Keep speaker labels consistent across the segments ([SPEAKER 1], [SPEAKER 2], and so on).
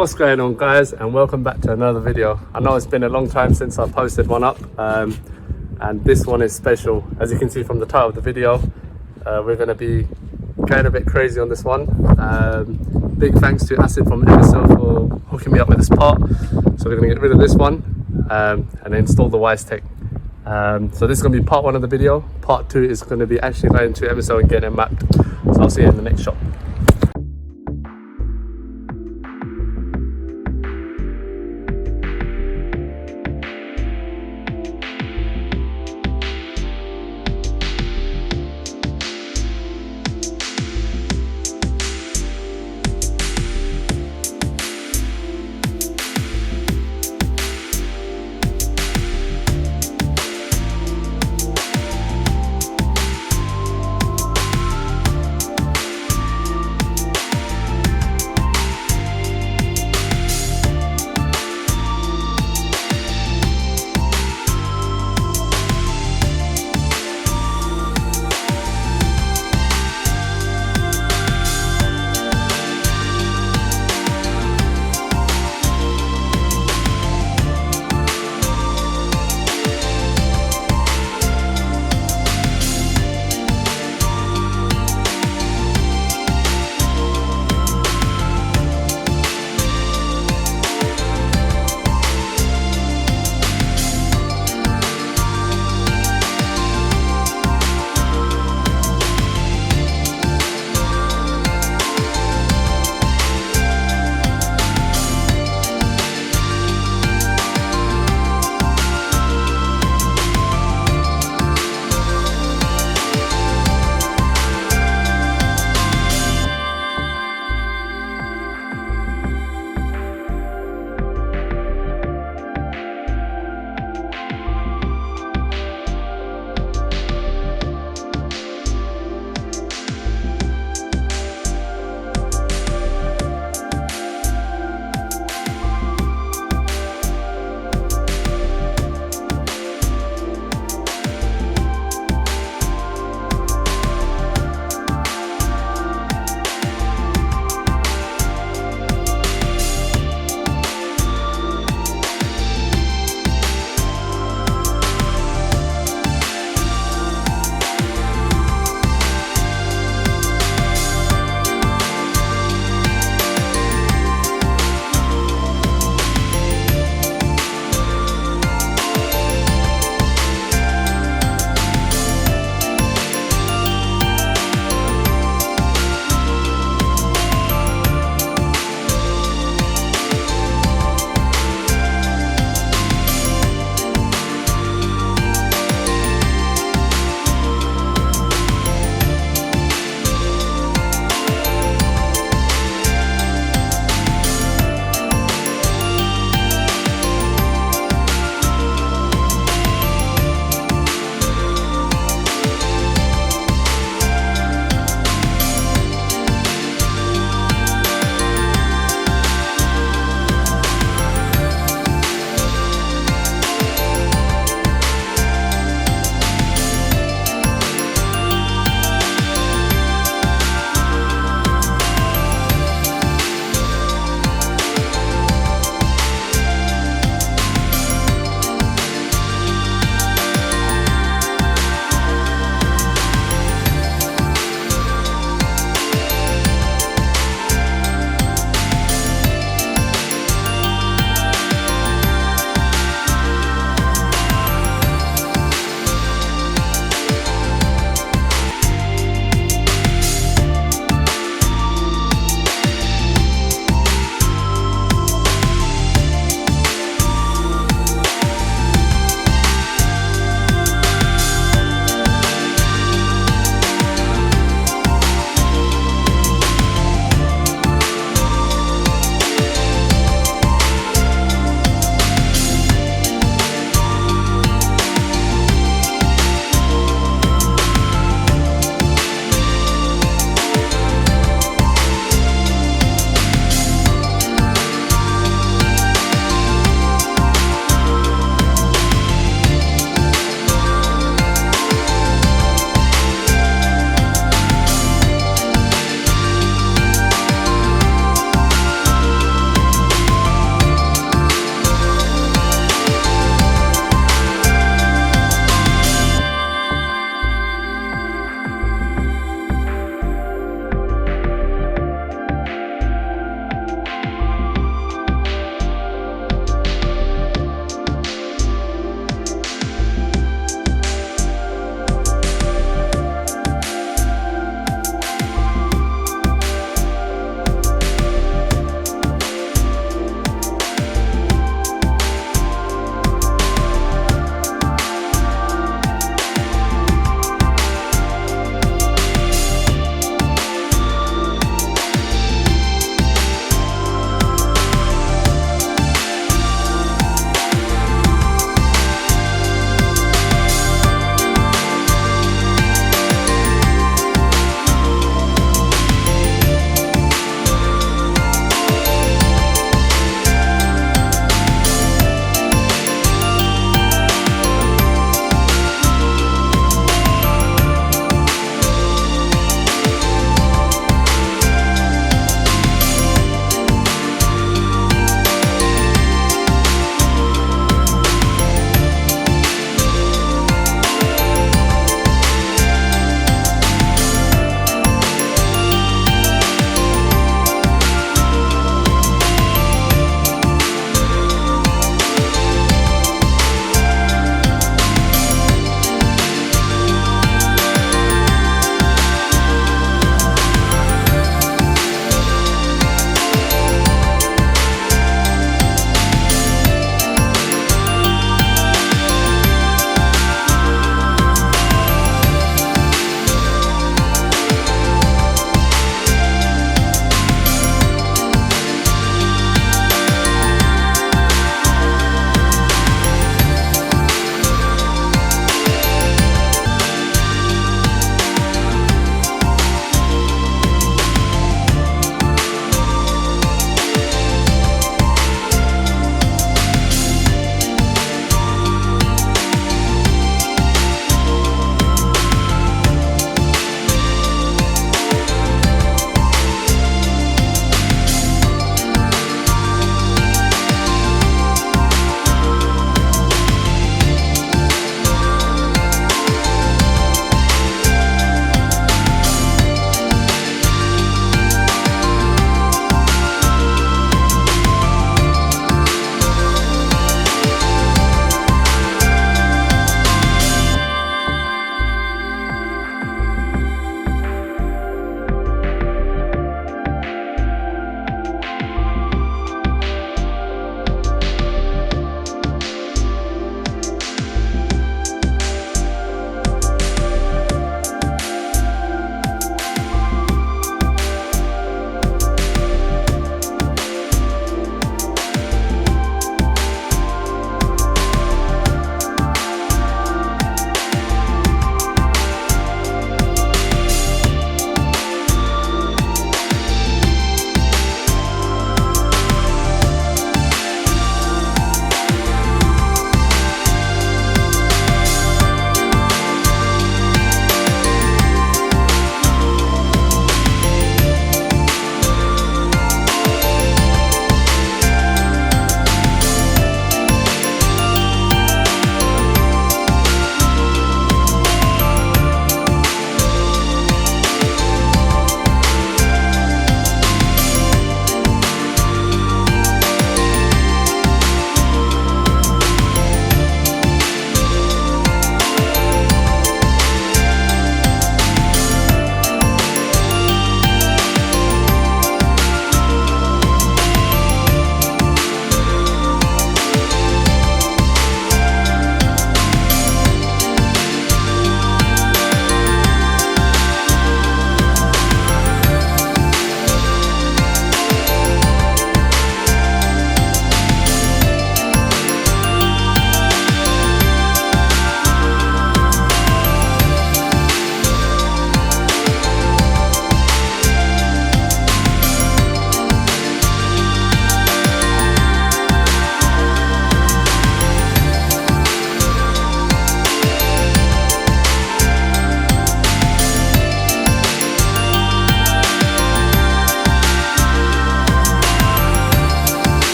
[SPEAKER 1] What's going on, guys, and welcome back to another video. I know it's been a long time since I posted one up, and this one is special. As you can see from the title of the video, we're going to be going a bit crazy on this one. Big thanks to Acid from MSL for hooking me up with this part. So we're going to get rid of this one and install the Weistec. So this is going to be part one of the video. Part two is going to be actually going to MSL and getting it mapped. So I'll see you in the next shot.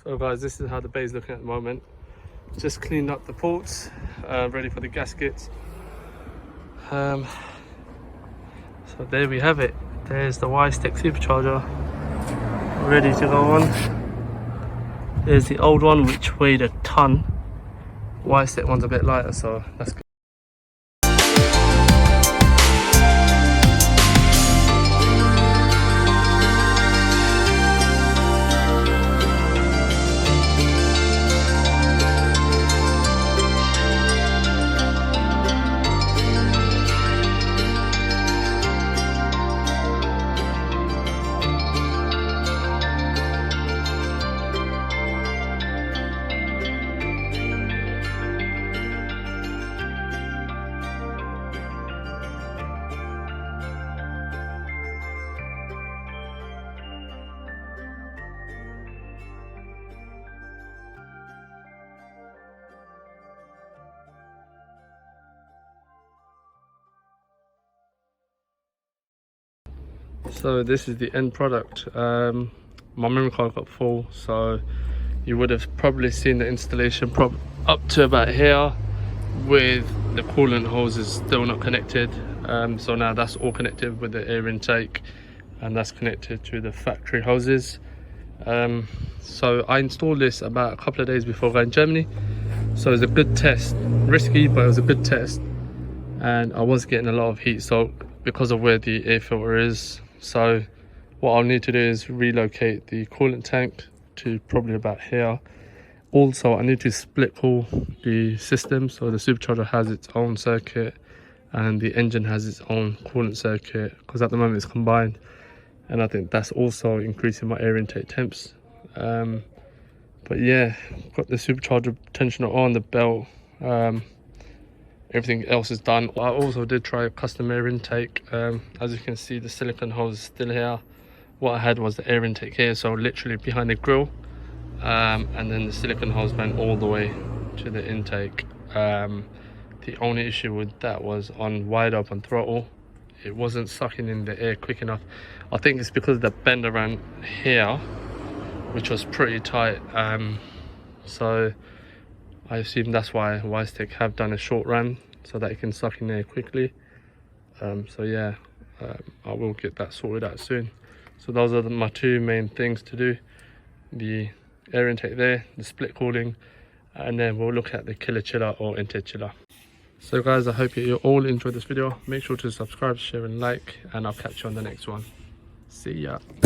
[SPEAKER 1] So guys, this is how the bay is looking at the moment. Just cleaned up the ports, ready for the gaskets. So there we have it. There's the Weistec Supercharger ready to go on. There's the old one which weighed a ton. Weistec one's a bit lighter, so that's good. So this is the end product. My memory card got full, so you would have probably seen the installation up to about here with the coolant hoses still not connected. So now that's all connected with the air intake, and that's connected to the factory hoses. So I installed this about a couple of days before going to Germany, so it was a good test. Risky, but it was a good test, and I was getting a lot of heat soak because of where the air filter is. So what I'll need to do is relocate the coolant tank to probably about here. Also, I need to split cool the system, so the supercharger has its own circuit and the engine has its own coolant circuit, because at the moment it's combined, and I think that's also increasing my air intake temps. But yeah, got the supercharger tensioner on, the belt, everything else is done. I also did try a custom air intake. As you can see, the silicone hose is still here. What I had was the air intake here, so literally behind the grill, and then the silicone hose went all the way to the intake. The only issue with that was on wide open throttle, it wasn't sucking in the air quick enough. I think it's because of the bend around here, which was pretty tight. So I assume that's why Weistec have done a short run, so that it can suck in air quickly. So yeah, I will get that sorted out soon. So those are my two main things to do: the air intake there, the split cooling, and then we'll look at the killer chiller or intake chiller. So guys, I hope you all enjoyed this video. Make sure to subscribe, share and like, and I'll catch you on the next one. See ya.